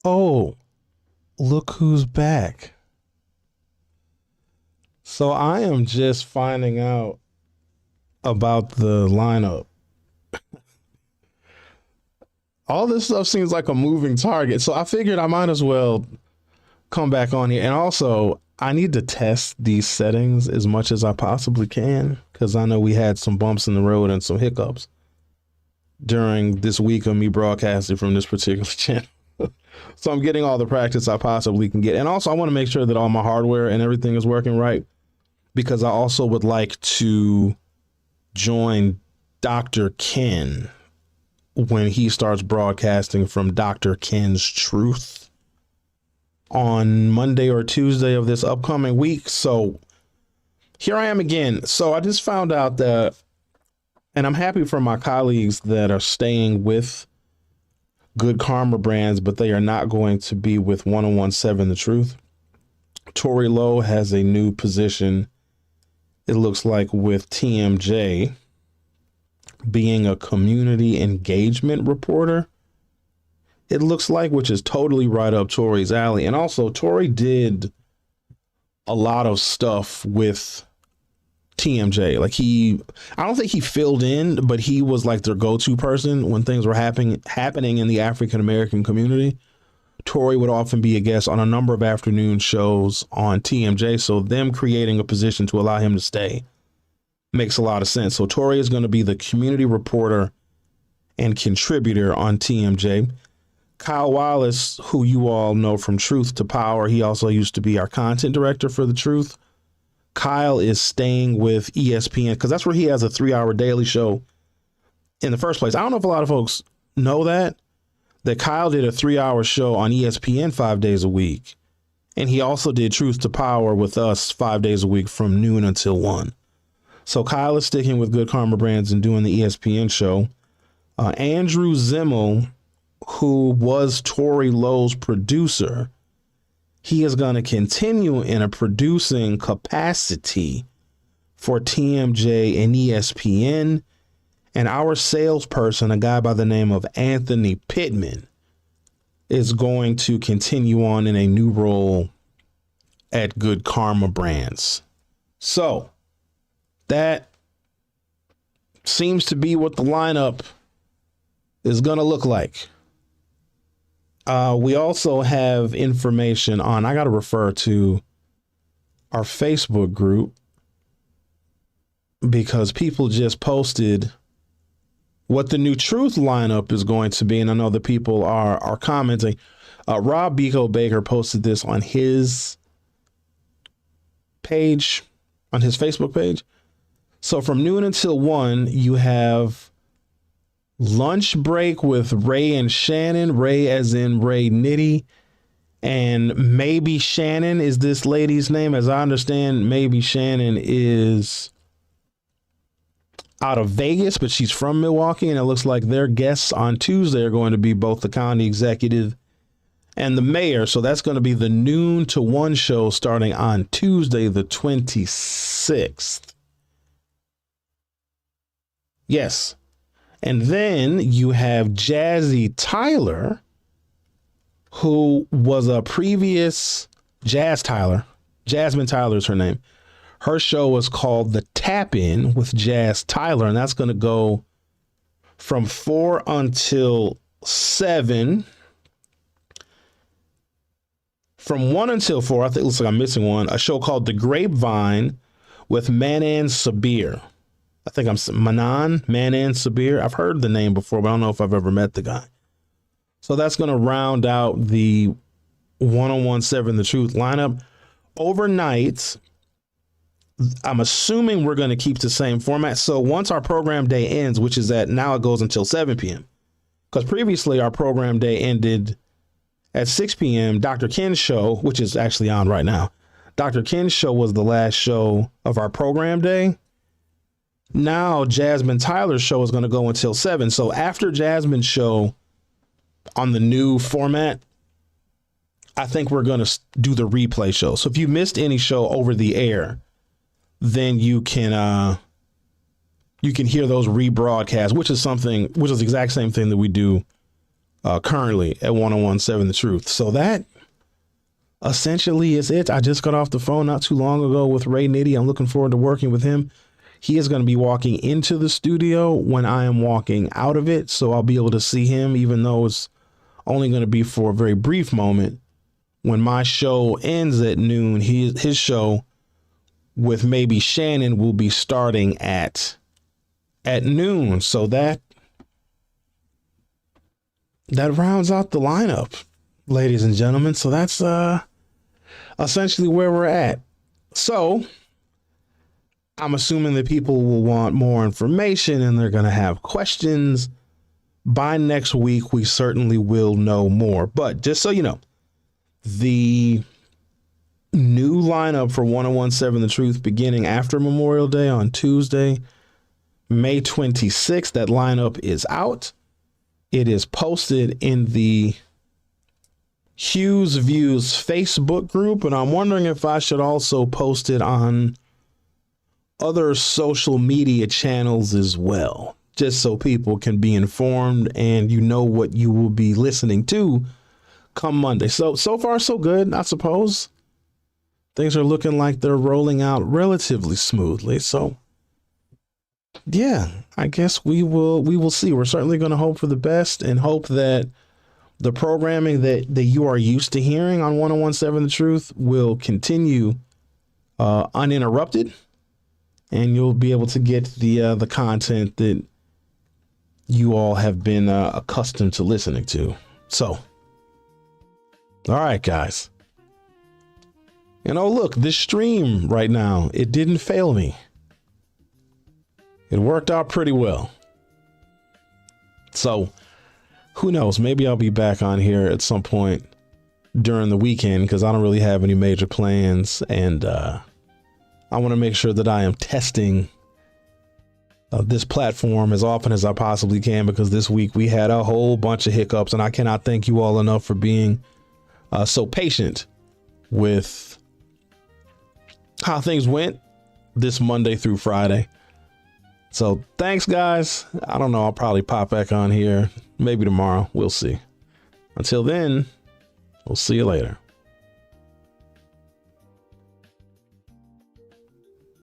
Oh, look who's back. So I am just finding out about the lineup. All this stuff seems like a moving target. So I figured I might as well come back on here. And also, I need to test these settings as much as I possibly can because I know we had some bumps in the road and some hiccups during this week of me broadcasting from this particular channel. So I'm getting all the practice I possibly can get. And also, I want to make sure that all my hardware and everything is working right because I also would like to join Dr. Ken when he starts broadcasting from Dr. Ken's Truth on Monday or Tuesday of this upcoming week. So here I am again. So I just found out that, and I'm happy for my colleagues that are staying with Good Karma Brands, but they are not going to be with 1017 The Truth. Tori Lowe has a new position, it looks like, with TMJ, being a community engagement reporter. It looks like, which is totally right up Tori's alley. And also, Tori did a lot of stuff with TMJ. Like I don't think he filled in, but he was like their go-to person when things were happening in the African American community. Tori would often be a guest on a number of afternoon shows on TMJ. So them creating a position to allow him to stay makes a lot of sense. So Tori is going to be the community reporter and contributor on TMJ. Kyle Wallace, who you all know from Truth to Power, he also used to be our content director for The Truth. Kyle is staying with ESPN because that's where he has a 3-hour daily show in the first place. I don't know if a lot of folks know that Kyle did a 3-hour show on ESPN 5 days a week. And he also did Truth to Power with us 5 days a week from noon until 1. So Kyle is sticking with Good Karma Brands and doing the ESPN show. Andrew Zimmel, who was Tori Lowe's producer, he is going to continue in a producing capacity for TMJ and ESPN. And our salesperson, a guy by the name of Anthony Pittman, is going to continue on in a new role at Good Karma Brands. So that seems to be what the lineup is going to look like. We also have information on, I got to refer to our Facebook group because people just posted what the new Truth lineup is going to be. And I know that people are commenting. Rob Biko Baker posted this on his page, on his Facebook page. So from noon until 1, you have Lunch Break with Ray and Shannon. Ray as in Ray Nitty. And Maybe Shannon is this lady's name. As I understand, Maybe Shannon is out of Vegas, but she's from Milwaukee. And it looks like their guests on Tuesday are going to be both the county executive and the mayor. So that's going to be the noon to 1 show starting on Tuesday, the 26th. Yes. And then you have Jazzy Tyler, who was a previous Jasmine Tyler is her name. Her show was called The Tap In with Jazz Tyler, and that's going to go from 4 until 7. From 1 until 4, I think it looks like I'm missing one, a show called The Grapevine with Manan Sabir. I think Manan Sabir. I've heard the name before, but I don't know if I've ever met the guy. So that's going to round out the 1017 The Truth lineup. Overnight, I'm assuming we're going to keep the same format. So once our program day ends, which is now it goes until 7 p.m. Because previously our program day ended at 6 p.m. Dr. Ken's show, which is actually on right now. Dr. Ken's show was the last show of our program day. Now Jasmine Tyler's show is going to go until 7. So after Jasmine's show on the new format, I think we're going to do the replay show. So if you missed any show over the air, then you can hear those rebroadcasts, which is the exact same thing that we do currently at 1017 The Truth. So that essentially is it. I just got off the phone not too long ago with Ray Nitty. I'm looking forward to working with him. He is going to be walking into the studio when I am walking out of it. So I'll be able to see him, even though it's only going to be for a very brief moment. When my show ends at noon, his show with maybe Shannon will be starting at noon. So that rounds out the lineup, ladies and gentlemen. So that's essentially where we're at. So I'm assuming that people will want more information and they're going to have questions. By next week, we certainly will know more. But just so you know, the new lineup for 1017 The Truth beginning after Memorial Day on Tuesday, May 26th, that lineup is out. It is posted in the Hughes Views Facebook group, and I'm wondering if I should also post it on other social media channels as well, just so people can be informed and you know what you will be listening to come Monday. So far so good, I suppose. Things are looking like they're rolling out relatively smoothly. So yeah, I guess we will see. We're certainly going to hope for the best and hope that the programming that you are used to hearing on 1017 The Truth will continue uninterrupted, and you'll be able to get the content that you all have been accustomed to listening to. So, all right, guys. Look, this stream right now, it didn't fail me. It worked out pretty well. So, who knows? Maybe I'll be back on here at some point during the weekend because I don't really have any major plans, and I want to make sure that I am testing this platform as often as I possibly can, because this week we had a whole bunch of hiccups, and I cannot thank you all enough for being so patient with how things went this Monday through Friday. So thanks, guys. I don't know. I'll probably pop back on here maybe tomorrow. We'll see. Until then, we'll see you later.